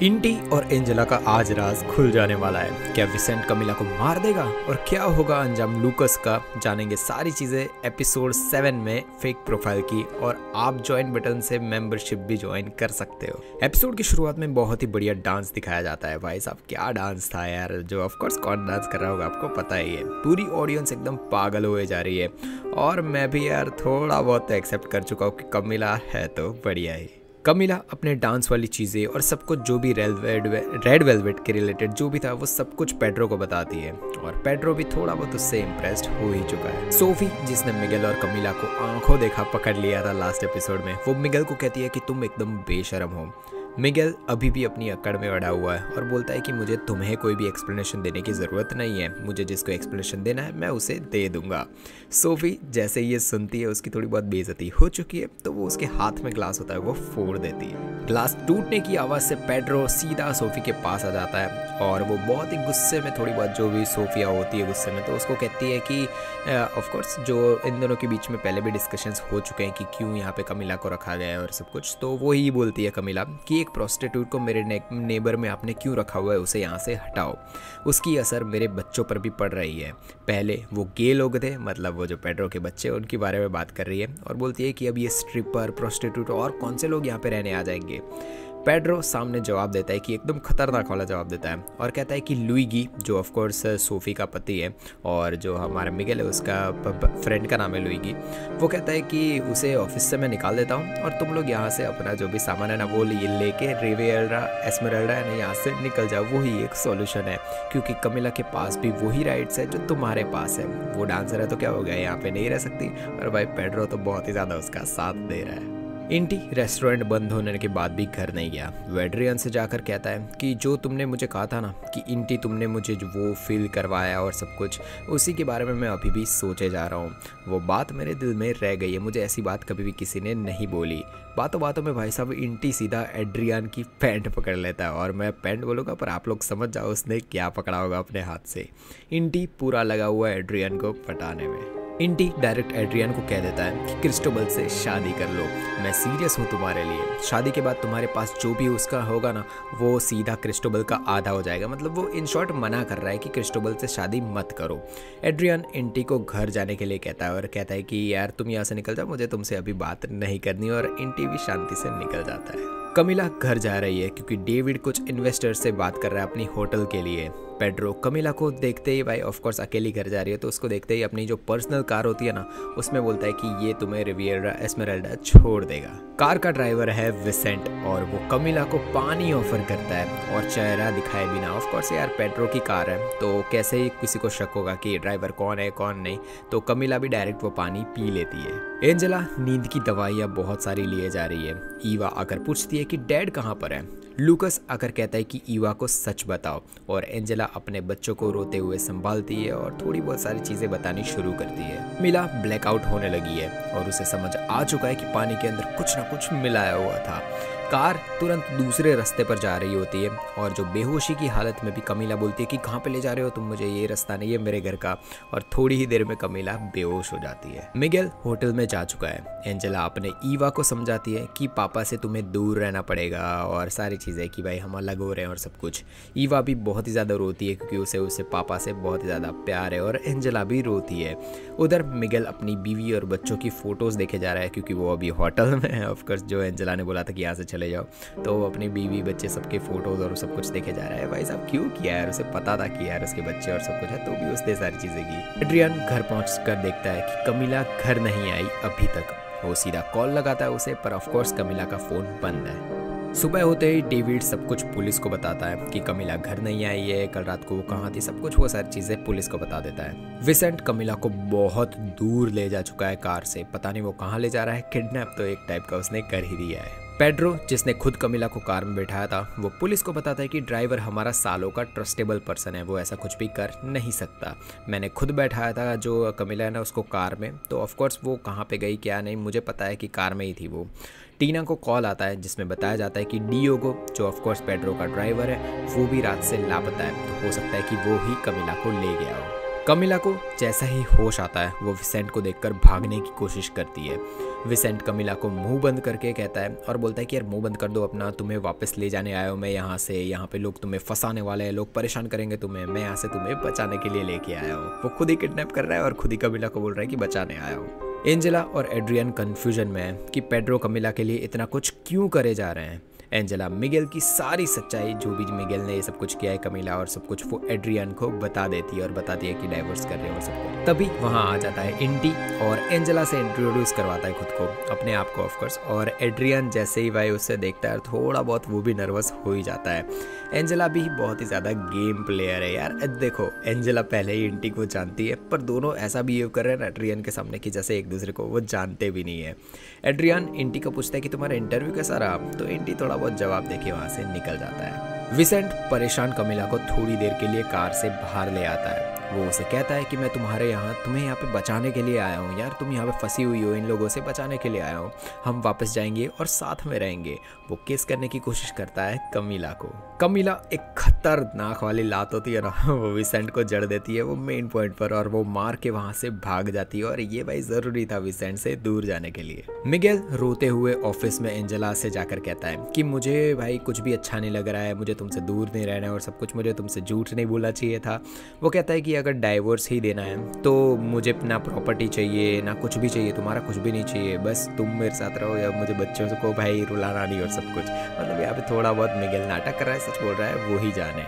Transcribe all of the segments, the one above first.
इंटी और एंजेला का आज राज खुल जाने वाला है। क्या विसेंट कमिला को मार देगा और क्या होगा अंजाम लूकस का, जानेंगे सारी चीज़ें एपिसोड 7 में फेक प्रोफाइल की। और आप ज्वाइन बटन से मेंबरशिप भी ज्वाइन कर सकते हो। एपिसोड की शुरुआत में बहुत ही बढ़िया डांस दिखाया जाता है। भाई साहब क्या डांस था यार, जो ऑफकोर्स कौन डांस कर रहा होगा आपको पता ही है। पूरी ऑडियंस एकदम पागल हुए जा रही है और मैं भी यार थोड़ा बहुत एक्सेप्ट कर चुका हूँ कि कमिला है तो बढ़िया ही। कमिला अपने डांस वाली चीज़ें और सब कुछ जो भी रेड वेलवेट के रिलेटेड जो भी था वो सब कुछ पेड्रो को बताती है और पेड्रो भी थोड़ा बहुत उससे इम्प्रेस्ड हो ही चुका है। सोफी जिसने मिगेल और कमिला को आंखों देखा पकड़ लिया था लास्ट एपिसोड में, वो मिगेल को कहती है कि तुम एकदम बेशरम हो। मिगेल अभी भी अपनी अकड़ में अड़ा हुआ है और बोलता है कि मुझे तुम्हें कोई भी एक्सप्लेनेशन देने की ज़रूरत नहीं है, मुझे जिसको एक्सप्लेनेशन देना है मैं उसे दे दूंगा। सोफी जैसे ये सुनती है उसकी थोड़ी बहुत बेइज्जती हो चुकी है तो वो उसके हाथ में ग्लास होता है वो फोड़ देती है। ग्लास टूटने की आवाज़ से पेड्रो सीधा सोफी के पास आ जाता है और वो बहुत ही गुस्से में, थोड़ी बहुत जो भी सोफिया होती है गुस्से में, तो उसको कहती है कि ऑफकोर्स जो इन दोनों के बीच में पहले भी डिस्कशंस हो चुके हैं कि क्यों यहाँ पे कमिला को रखा गया है और सब कुछ, तो वो ही बोलती है कमिला कि एक प्रोस्टिट्यूट को मेरे नेबर में आपने क्यों रखा हुआ है, उसे यहाँ से हटाओ, उसकी असर मेरे बच्चों पर भी पड़ रही है। पहले वो गे लोग थे, मतलब वो जो पेड्रो के बच्चे उनके बारे में बात कर रही है और बोलती है कि अब ये स्ट्रिपर प्रोस्टिट्यूट और कौन से लोग यहाँ पे रहने आ जाएंगे। पेड्रो सामने जवाब देता है कि एकदम खतरनाक वाला जवाब देता है और कहता है कि लुइगी जो ऑफ कोर्स सोफी का पति है और जो हमारा मिगेल है उसका फ्रेंड का नाम है लुइगी, वो कहता है कि उसे ऑफिस से मैं निकाल देता हूँ और तुम लोग यहाँ से अपना जो भी सामान है ना वो लेके रिविएरा एस्मेराल्डा है ना यहाँ से निकल जाओ, वही एक सॉल्यूशन है क्योंकि कमिला के पास भी वही राइट्स है जो तुम्हारे पास है। वो डांसर है तो क्या हो गया, यहाँ पे नहीं रह सकती। और भाई पेड्रो तो बहुत ही ज़्यादा उसका साथ दे रहा है। इंटी रेस्टोरेंट बंद होने के बाद भी घर नहीं गया। वो एड्रियन से जाकर कहता है कि जो तुमने मुझे कहा था ना कि इंटी तुमने मुझे जो वो फील करवाया और सब कुछ, उसी के बारे में मैं अभी भी सोचे जा रहा हूँ। वो बात मेरे दिल में रह गई है, मुझे ऐसी बात कभी भी किसी ने नहीं बोली। बातों बातों में भाई साहब इंटी सीधा एड्रियन की पैंट पकड़ लेता है और मैं पैंट बोलूँगा पर आप लोग समझ जाओ उसने क्या पकड़ा होगा अपने हाथ से। इंटी पूरा लगा हुआ है एड्रियन को पटाने में। इंटी डायरेक्ट एड्रियन को कह देता है कि क्रिस्टोबल से शादी कर लो, मैं सीरियस हूँ तुम्हारे लिए। शादी के बाद तुम्हारे पास जो भी उसका होगा ना वो सीधा क्रिस्टोबल का आधा हो जाएगा। मतलब वो इन शॉर्ट मना कर रहा है कि क्रिस्टोबल से शादी मत करो। एड्रियन इंटी को घर जाने के लिए कहता है और कहता है कि यार तुम यहाँ से निकल जाओ, मुझे तुमसे अभी बात नहीं करनी, और इंटी भी शांति से निकल जाता है। कमिला घर जा रही है क्योंकि डेविड कुछ इन्वेस्टर से बात कर रहा है अपनी होटल के लिए। पेड्रो कमिला को देखते ही, भाई ऑफ कोर्स अकेली घर जा रही है तो उसको देखते ही अपनी जो पर्सनल कार होती है ना उसमें बोलता है कि ये तुम्हें रिविएरा एस्मेराल्डा छोड़ देगा। कार का ड्राइवर है विसेंट और वो कमिला को पानी ऑफर करता है और चेहरा दिखाए बिना। ऑफ कोर्स यार पेड्रो की कार है तो कैसे ही किसी को शक होगा कि ड्राइवर कौन है कौन नहीं, तो कमिला भी डायरेक्ट वो पानी पी लेती है। एंजेला नींद की दवाइयाँ बहुत सारी लिए जा रही है। ईवा आकर पूछती है कि डैड कहाँ पर है। लूकस आकर कहता है कि ईवा को सच बताओ और एंजेला अपने बच्चों को रोते हुए संभालती है और थोड़ी बहुत सारी चीज़ें बतानी शुरू करती है। मिला ब्लैकआउट होने लगी है और उसे समझ आ चुका है कि पानी के अंदर कुछ ना कुछ मिलाया हुआ था। कार तुरंत दूसरे रास्ते पर जा रही होती है और जो बेहोशी की हालत में भी कमिला बोलती है कि कहाँ पे ले जा रहे हो तुम मुझे, ये रास्ता नहीं है मेरे घर का, और थोड़ी ही देर में कमिला बेहोश हो जाती है। मिगेल होटल में जा चुका है। एंजेला अपने ईवा को समझाती है कि पापा से तुम्हें दूर रहना पड़ेगा और सारी चीज़ें कि भाई हम अलग हो रहे हैं और सब कुछ। ईवा भी बहुत ही ज़्यादा रोती है क्योंकि उसे पापा से बहुत ही ज़्यादा प्यार है और एंजेला भी रोती है। उधर मिगेल अपनी बीवी और बच्चों की फ़ोटोज़ देखे जा रहा है क्योंकि वो अभी होटल में है। ऑफकोर्स जो एंजेला ने बोला था कि यहाँ से चले जाओ, तो वो अपनी बीवी बच्चे सबके फोटोज और सब कुछ देखे जा रहा है। भाई साहब क्यों किया यार, उसे पता था कि यार उसके बच्चे और सब कुछ है तो भी उसने सारी चीज़ें की। एड्रियन घर पहुंचकर देखता है कि कमिला घर नहीं आई अभी तक। वो सीधा कॉल लगाता है उसे पर ऑफकोर्स कमिला का फ़ोन बंद है। सुबह होते ही डेविड सब कुछ पुलिस को बताता है कि कमिला घर नहीं आई है, कल रात को वो कहाँ थी, सब कुछ वो सारी चीज़ें पुलिस को बता देता है। विसेंट कमिला को बहुत दूर ले जा चुका है कार से, पता नहीं वो कहाँ ले जा रहा है, किडनैप तो एक टाइप का उसने कर ही दिया है। पेड्रो जिसने खुद कमिला को कार में बैठाया था वो पुलिस को बताता है कि ड्राइवर हमारा सालों का ट्रस्टेबल पर्सन है, वो ऐसा कुछ भी कर नहीं सकता। मैंने खुद बैठाया था जो कमिला है ना उसको कार में, तो ऑफकोर्स वो कहाँ पे गई क्या नहीं मुझे पता है कि कार में ही थी वो। टीना को कॉल आता है जिसमें बताया जाता है कि डियोगो जो ऑफकोर्स पेड्रो का ड्राइवर है वो भी रात से लापता है, तो हो सकता है कि वो ही कमिला को ले गया हो। कमिला को जैसा ही होश आता है वो विसेंट को देखकर भागने की कोशिश करती है। विसेंट कमिला को मुंह बंद करके कहता है और बोलता है कि यार मुंह बंद कर दो अपना, तुम्हें वापस ले जाने आया हूँ मैं यहाँ से, यहाँ पे लोग तुम्हें फंसाने वाले हैं, लोग परेशान करेंगे तुम्हें, मैं यहाँ से तुम्हें बचाने के लिए लेके आया हूँ। वो खुद ही किडनैप कर रहा है और खुद ही कमिला को बोल रहा है कि बचाने आया हूँ। एंजेला और एड्रियन कंफ्यूजन में है कि पेड्रो कमिला के लिए इतना कुछ क्यों करे जा रहे हैं। एंजेला मिगेल की सारी सच्चाई, जो भी मिगेल ने ये सब कुछ किया है कमिला और सब कुछ, वो एड्रियन को बता देती है और बताती है कि डाइवोर्स कर रहे हैं और सब कुछ। तभी वहाँ आ जाता है इंटी और एंजेला से इंट्रोड्यूस करवाता है खुद को, अपने आप को ऑफकोर्स। और एड्रियन जैसे ही भाई उससे देखता है थोड़ा बहुत वो भी नर्वस हो ही जाता है। एंजेला भी बहुत ही ज़्यादा गेम प्लेयर है यार। देखो एंजेला पहले ही इंटी को जानती है, पर दोनों ऐसा बिहेव कर रहे हैं एड्रियन के सामने कि जैसे एक दूसरे को वो जानते भी नहीं है। एड्रियन इंटी को पूछता है कि तुम्हारा इंटरव्यू कैसा रहा, तो इंटी थोड़ा बहुत जवाब देके वहाँ से निकल जाता है। विसेंट परेशान कमिला को थोड़ी देर के लिए कार से बाहर ले आता है। वो उसे कहता है कि मैं तुम्हें यहाँ पे बचाने के लिए आया हूँ यार, तुम यहाँ पे फंसी हुई हो, इन लोगों से बचाने के लिए आया हूँ, हम वापस जाएंगे और साथ में रहेंगे। वो किस करने की कोशिश करता है कमिला को। कमिला एक खतरनाक वाली लात होती है ना, वो विसेंट को जड़ देती है वो मेन पॉइंट पर, और वो मार के वहाँ से भाग जाती है। और ये भाई जरूरी था विसेंट से दूर जाने के लिए। मिगेल रोते हुए ऑफिस में एंजेला से जाकर कहता है कि मुझे भाई कुछ भी अच्छा नहीं लग रहा है, मुझे तुमसे दूर नहीं रहना है और सब कुछ, मुझे तुमसे झूठ नहीं बोलना चाहिए था। वो कहता है कि अगर डाइवोर्स ही देना है तो मुझे ना प्रॉपर्टी चाहिए ना कुछ भी चाहिए, तुम्हारा कुछ भी नहीं चाहिए, बस तुम मेरे साथ रहो या मुझे बच्चों को भाई रुलाना नहीं और सब कुछ। मतलब यहाँ पे थोड़ा बहुत मिगेल नाटक कर रहा है, सच बोल रहा है वो ही जाने।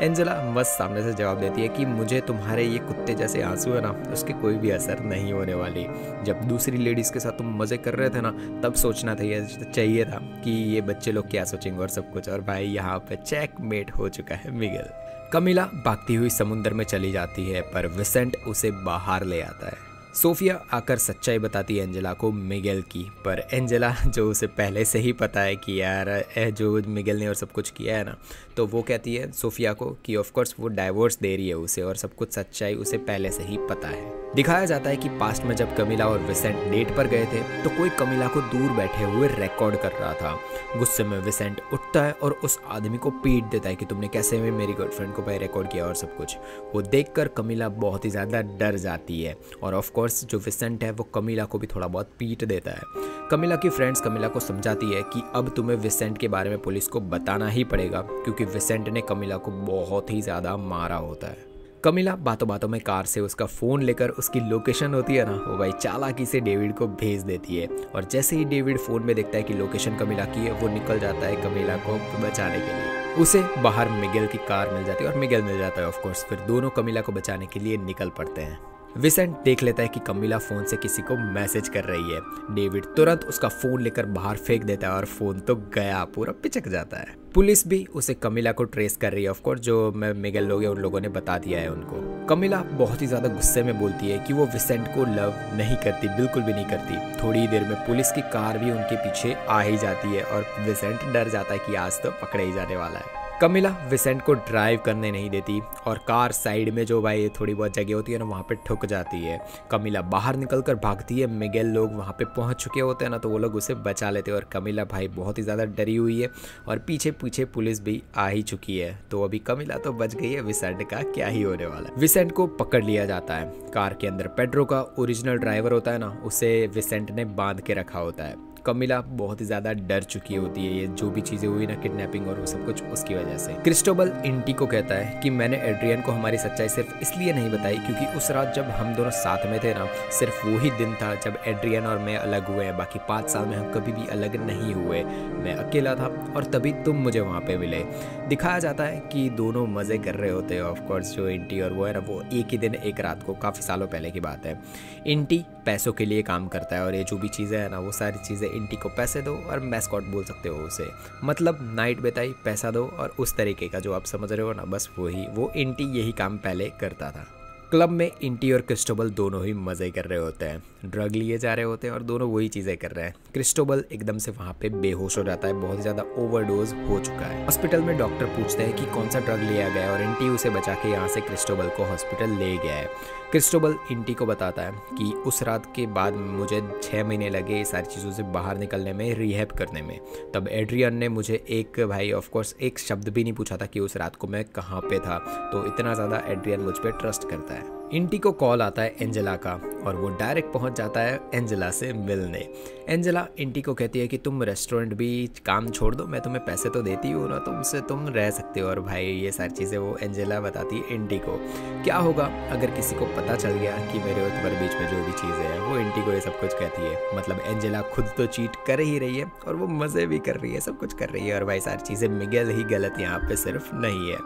एंजेला मस्त सामने से जवाब देती है कि मुझे तुम्हारे ये कुत्ते जैसे आंसू है ना, उसके कोई भी असर नहीं होने वाली। जब दूसरी लेडीज़ के साथ तुम मज़े कर रहे थे ना, तब सोचना चाहिए था कि ये बच्चे लोग क्या सोचेंगे और सब कुछ। और भाई यहाँ पे चेकमेट हो चुका है मिगेल। कमिला भागती हुई समुद्र में चली जाती है, पर विसेंट उसे बाहर ले आता है। सोफिया आकर सच्चाई बताती है एंजेला को मिगेल की, पर एंजेला जो उसे पहले से ही पता है कि यार जो मिगेल ने और सब कुछ किया है ना, तो वो कहती है सोफिया को कि ऑफ कोर्स वो डाइवोर्स दे रही है उसे और सब कुछ सच्चाई उसे पहले से ही पता है। दिखाया जाता है कि पास्ट में जब कमिला और विसेंट डेट पर गए थे तो कोई कमिला को दूर बैठे हुए रिकॉर्ड कर रहा था। गुस्से में विसेंट उठता है और उस आदमी को पीट देता है कि तुमने कैसे में मेरी गर्लफ्रेंड को भाई रिकॉर्ड किया और सब कुछ। वो देखकर कमिला बहुत ही ज़्यादा डर जाती है और ऑफ कोर्स जो विसेंट है वो कमिला को भी थोड़ा बहुत पीट देता है। कमिला की फ्रेंड्स कमिला को समझाती है कि अब तुम्हें विसेंट के बारे में पुलिस को बताना ही पड़ेगा, क्योंकि विसेंट ने कमिला को बहुत ही ज़्यादा मारा होता है। कमिला बातों बातों में कार से उसका फ़ोन लेकर उसकी लोकेशन होती है ना, वो भाई चालाकी से डेविड को भेज देती है। और जैसे ही डेविड फ़ोन में देखता है कि लोकेशन कमिला की है, वो निकल जाता है कमिला को बचाने के लिए। उसे बाहर मिगेल की कार मिल जाती है और मिगेल मिल जाता है ऑफ कोर्स। फिर दोनों कमिला को बचाने के लिए निकल पड़ते हैं। विसेंट देख लेता है कि कमिला फ़ोन से किसी को मैसेज कर रही है। डेविड तुरंत उसका फ़ोन लेकर बाहर फेंक देता है और फ़ोन तो गया, पूरा पिचक जाता है। पुलिस भी उसे कमिला को ट्रेस कर रही है ऑफ कोर्स, जो मिगेल लोग हैं उन लोगों ने बता दिया है उनको। कमिला बहुत ही ज़्यादा गुस्से में बोलती है कि वो विसेंट को लव नहीं करती, बिल्कुल भी नहीं करती। थोड़ी देर में पुलिस की कार भी उनके पीछे आ ही जाती है और विसेंट डर जाता है कि आज तो पकड़े ही जाने वाला है। कमिला विसेंट को ड्राइव करने नहीं देती और कार साइड में जो भाई थोड़ी बहुत जगह होती है ना, वहाँ पे ठुक जाती है। कमिला बाहर निकलकर भागती है, मिगेल लोग वहाँ पे पहुँच चुके होते हैं ना, तो वो लोग उसे बचा लेते हैं और कमिला भाई बहुत ही ज़्यादा डरी हुई है और पीछे पीछे पुलिस भी आ ही चुकी है। तो अभी कमिला तो बच गई है, विसेंट का क्या ही होने वाला है। विसेंट को पकड़ लिया जाता है। कार के अंदर पेड्रो का ओरिजिनल ड्राइवर होता है ना, उसे विसेंट ने बांध के रखा होता है। कमिला बहुत ही ज़्यादा डर चुकी होती है, ये जो भी चीज़ें हुई ना, किडनैपिंग और वो सब कुछ, उसकी वजह से। क्रिस्टोबल इंटी को कहता है कि मैंने एड्रियन को हमारी सच्चाई सिर्फ इसलिए नहीं बताई क्योंकि उस रात जब हम दोनों साथ में थे ना, सिर्फ वो ही दिन था जब एड्रियन और मैं अलग हुए हैं। बाकी 5 साल में हम कभी भी अलग नहीं हुए। मैं अकेला था और तभी तुम मुझे वहाँ पे मिले। दिखाया जाता है कि दोनों मज़े कर रहे होते हैं ऑफ कोर्स, जो इंटी और वो है ना, वो एक ही दिन एक रात को, काफ़ी सालों पहले की बात है। इंटी पैसों के लिए काम करता है और ये जो भी चीज़ें हैं ना, वो सारी चीज़ें इंटी को पैसे दो और मैस्कॉट बोल सकते हो उसे, मतलब नाइट बिताई पैसा दो और उस तरीके का जो आप समझ रहे हो ना, बस वो इंटी यही काम पहले करता था। क्लब में इंटी और क्रिस्टोबल दोनों ही मज़े कर रहे होते हैं, ड्रग लिए जा रहे होते हैं और दोनों वही चीज़ें कर रहे हैं। क्रिस्टोबल एकदम से वहाँ पे बेहोश हो जाता है, बहुत ज़्यादा ओवरडोज हो चुका है। हॉस्पिटल में डॉक्टर पूछते हैं कि कौन सा ड्रग लिया गया और इंटी उसे बचा के यहाँ से क्रिस्टोबल को हॉस्पिटल ले गया है। क्रिस्टोबल इंटी को बताता है कि उस रात के बाद मुझे 6 महीने लगे सारी चीज़ों से बाहर निकलने में, रिहैब करने में। तब एड्रियन ने मुझे एक भाई ऑफ कोर्स एक शब्द भी नहीं पूछा था कि उस रात को मैं कहाँ पे था, तो इतना ज़्यादा एड्रियन मुझ पर ट्रस्ट करता है। इंटी को कॉल आता है एंजेला का और वो डायरेक्ट पहुंच जाता है एंजेला से मिलने। एंजेला इंटी को कहती है कि तुम रेस्टोरेंट भी काम छोड़ दो, मैं तुम्हें पैसे तो देती हूँ ना, तुमसे तुम रह सकते हो। और भाई ये सारी चीज़ें वो एंजेला बताती है इंटी को। क्या होगा अगर किसी को पता चल गया कि मेरे और तुम्हारे बीच में जो भी चीज़ें हैं, वो इंटी को ये सब कुछ कहती है। मतलब एंजेला खुद तो चीट कर ही रही है और वो मज़े भी कर रही है, सब कुछ कर रही है। और भाई सारी चीज़ें मिगेल ही गलत यहाँ पे सिर्फ नहीं है।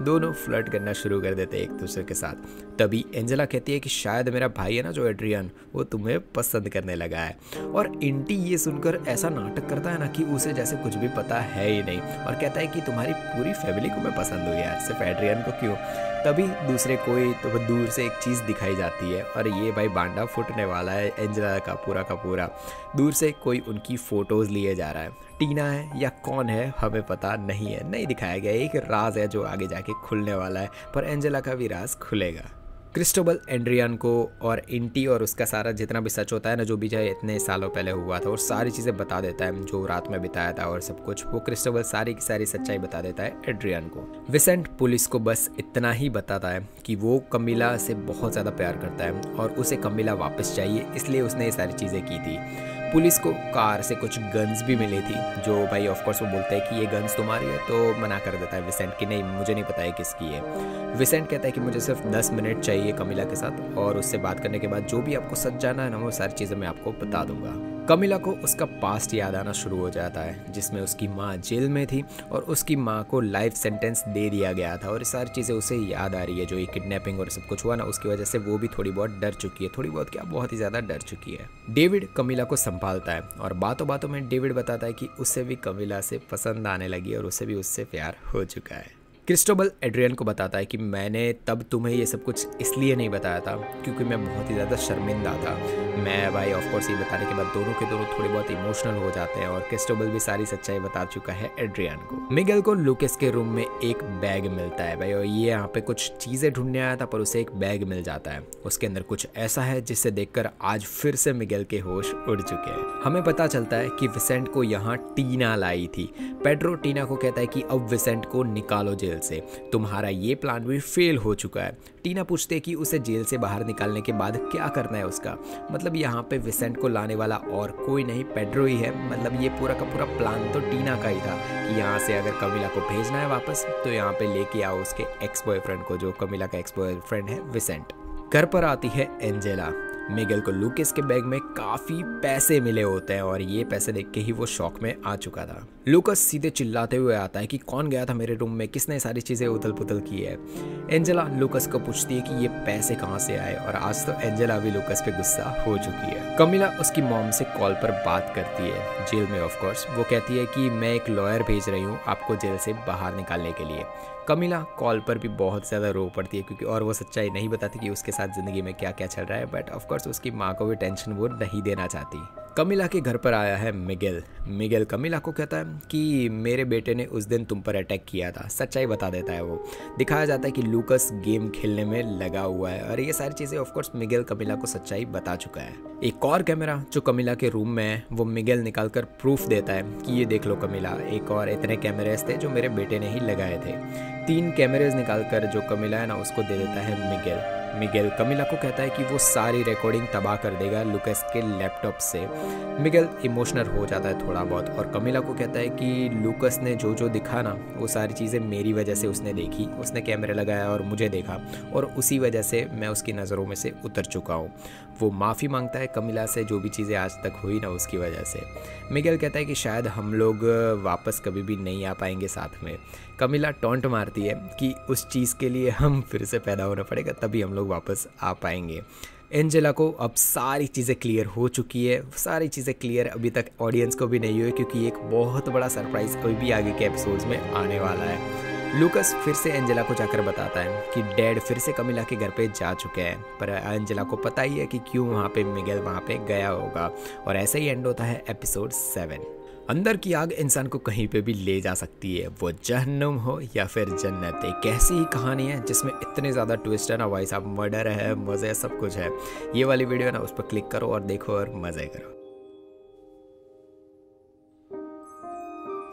दोनों फ्लर्ट करना शुरू कर देते हैं एक दूसरे के साथ। तभी एंजेला कहती है कि शायद मेरा भाई है ना जो एड्रियन, वो तुम्हें पसंद करने लगा है। और इंटी ये सुनकर ऐसा नाटक करता है ना कि उसे जैसे कुछ भी पता है ही नहीं, और कहता है कि तुम्हारी पूरी फैमिली को मैं पसंद हूँ यार, सिर्फ एड्रियन को क्यों। तभी दूसरे कोई तो दूर से एक चीज़ दिखाई जाती है और ये भाई बांडा फूटने वाला है एंजेला का पूरा। दूर से कोई उनकी फ़ोटोज़ लिए जा रहा है। टीना है या कौन है हमें पता नहीं है, नहीं दिखाया गया। एक राज है जो आगे जाके खुलने वाला है, पर एंजेला का भी राज खुलेगा। क्रिस्टोबल एंड्रियन को और इंटी और उसका सारा जितना भी सच होता है ना, जो भी चाहे इतने सालों पहले हुआ था, और सारी चीज़ें बता देता है, जो रात में बिताया था और सब कुछ। वो क्रिस्टोबल सारी की सारी सच्चाई बता देता है एड्रियन को। विसेंट पुलिस को बस इतना ही बताता है कि वो कमिला से बहुत ज़्यादा प्यार करता है और उसे कमिला वापस चाहिए, इसलिए उसने ये सारी चीज़ें की थी। पुलिस को कार से कुछ गन्स भी मिली थी, जो भाई ऑफ कोर्स वो बोलते हैं कि ये गन्स तुम्हारी है, तो मना कर देता है विसेंट कि नहीं मुझे नहीं पता है किसकी है। विसेंट कहता है कि मुझे सिर्फ 10 मिनट चाहिए कमिला के साथ, और उससे बात करने के बाद जो भी आपको सच जानना है ना, वो सारी चीज़ें मैं आपको बता दूंगा। कमिला को उसका पास्ट याद आना शुरू हो जाता है, जिसमें उसकी माँ जेल में थी और उसकी माँ को लाइफ सेंटेंस दे दिया गया था, और ये सारी चीज़ें उसे याद आ रही है। जो ये किडनैपिंग और सब कुछ हुआ ना, उसकी वजह से वो भी थोड़ी बहुत डर चुकी है, थोड़ी बहुत क्या बहुत ही ज़्यादा डर चुकी है। डेविड कमिला को संभालता है और बातों बातों में डेविड बताता है कि उसे भी कमिला से पसंद आने लगी और उसे भी उससे प्यार हो चुका है। क्रिस्टोबल एड्रियन को बताता है कि मैंने तब तुम्हें ये सब कुछ इसलिए नहीं बताया था क्योंकि मैं बहुत ही ज़्यादा शर्मिंदा था। मैं भाई ऑफ कोर्स ये बताने के बाद दोनों के दोनों थोड़े बहुत इमोशनल हो जाते हैं, और क्रिस्टोबल भी सारी सच्चाई बता चुका है एड्रियन को। मिगेल को लूकस के रूम में एक बैग मिलता है भाई, और ये यहाँ पे कुछ चीज़ें ढूंढने आया था, पर उसे एक बैग मिल जाता है। उसके अंदर कुछ ऐसा है जिससे देखकर आज फिर से मिगेल के होश उड़ चुके हैं। हमें पता चलता है कि विसेंट को यहाँ टीना लाई थी। पेड्रो टीना को कहता है कि अब विसेंट को निकालो जेल से, तुम्हारा ये प्लान भी फेल हो चुका है। टीना पूछते है कि उसे जेल से बाहर निकालने के बाद क्या करना है उसका। मतलब यहाँ पे विसेंट को लाने वाला और कोई नहीं, पेड्रो ही है। मतलब ये पूरा का पूरा प्लान तो टीना का ही था कि यहाँ से अगर कमिला को भेजना है वापस, तो यहाँ पे लेके आओ उसके एक्स बॉयफ्रेंड को, जो कमिला का एक्स बॉयफ्रेंड है विसेंट। घर पर आती है एंजेला। मिगेल को लूकस के बैग में काफी पैसे मिले होते हैं, और ये पैसे देख के ही वो शॉक में आ चुका था। लूकस सीधे चिल्लाते हुए आता है कि कौन गया था मेरे रूम में, किसने सारी चीजें उथल पुथल की है। एंजेला लूकस को पूछती है कि ये पैसे कहाँ से आए, और आज तो एंजेला भी लूकस पे गुस्सा हो चुकी है। कमिला उसकी मॉम से कॉल पर बात करती है, जेल में ऑफ कोर्स। वो कहती है कि मैं एक लॉयर भेज रही हूँ आपको जेल से बाहर निकालने के लिए। कमिला कॉल पर भी बहुत ज़्यादा रो पड़ती है, क्योंकि और वो सच्चाई नहीं बताती कि उसके साथ ज़िंदगी में क्या क्या चल रहा है, बट ऑफ कोर्स उसकी माँ को भी टेंशन वो नहीं देना चाहती। कमिला के घर पर आया है मिगेल कमिला को कहता है कि मेरे बेटे ने उस दिन तुम पर अटैक किया था। सच्चाई बता देता है वो। दिखाया जाता है कि लूकस गेम खेलने में लगा हुआ है, और ये सारी चीज़ें ऑफ कोर्स मिगेल कमिला को सच्चाई बता चुका है। एक और कैमरा जो कमिला के रूम में है, वो मिगेल निकाल कर प्रूफ देता है कि ये देख लो कमिला, एक और इतने कैमरेज थे जो मेरे बेटे ने ही लगाए थे। 3 कैमरेज निकाल कर जो कमिला है ना, उसको दे देता है मिगेल कमिला को कहता है कि वो सारी रिकॉर्डिंग तबाह कर देगा लूकस के लैपटॉप से। मिगेल इमोशनल हो जाता है थोड़ा बहुत, और कमिला को कहता है कि लूकस ने जो जो दिखा ना, वो सारी चीज़ें मेरी वजह से उसने देखी। उसने कैमरे लगाया और मुझे देखा, और उसी वजह से मैं उसकी नज़रों में से उतर चुका हूँ। वो माफ़ी मांगता है कमिला से, जो भी चीज़ें आज तक हुई ना उसकी वजह से। मिगेल कहता है कि शायद हम लोग वापस कभी भी नहीं आ पाएंगे साथ में। कमिला टॉन्ट मारती है कि उस चीज़ के लिए हम फिर से पैदा होना पड़ेगा, तभी हम लोग वापस आ पाएंगे। एंजेला को अब सारी चीज़ें क्लियर हो चुकी है। सारी चीज़ें क्लियर अभी तक ऑडियंस को भी नहीं हुई, क्योंकि एक बहुत बड़ा सरप्राइज अभी भी आगे के एपिसोड्स में आने वाला है। लूकस फिर से एंजेला को जाकर बताता है कि डैड फिर से कमिला के घर पे जा चुके हैं, पर एंजेला को पता ही है कि क्यों वहाँ पे मिगेल वहाँ पे गया होगा। और ऐसे ही एंड होता है एपिसोड 7। अंदर की आग इंसान को कहीं पे भी ले जा सकती है, वो जहन्नुम हो या फिर जन्नत। एक ऐसी ही कहानी है जिसमें इतने ज़्यादा ट्विस्ट है ना भाई साहब, मर्डर है, मज़े सब कुछ है। ये वाली वीडियो ना उस पर क्लिक करो और देखो और मज़े करो।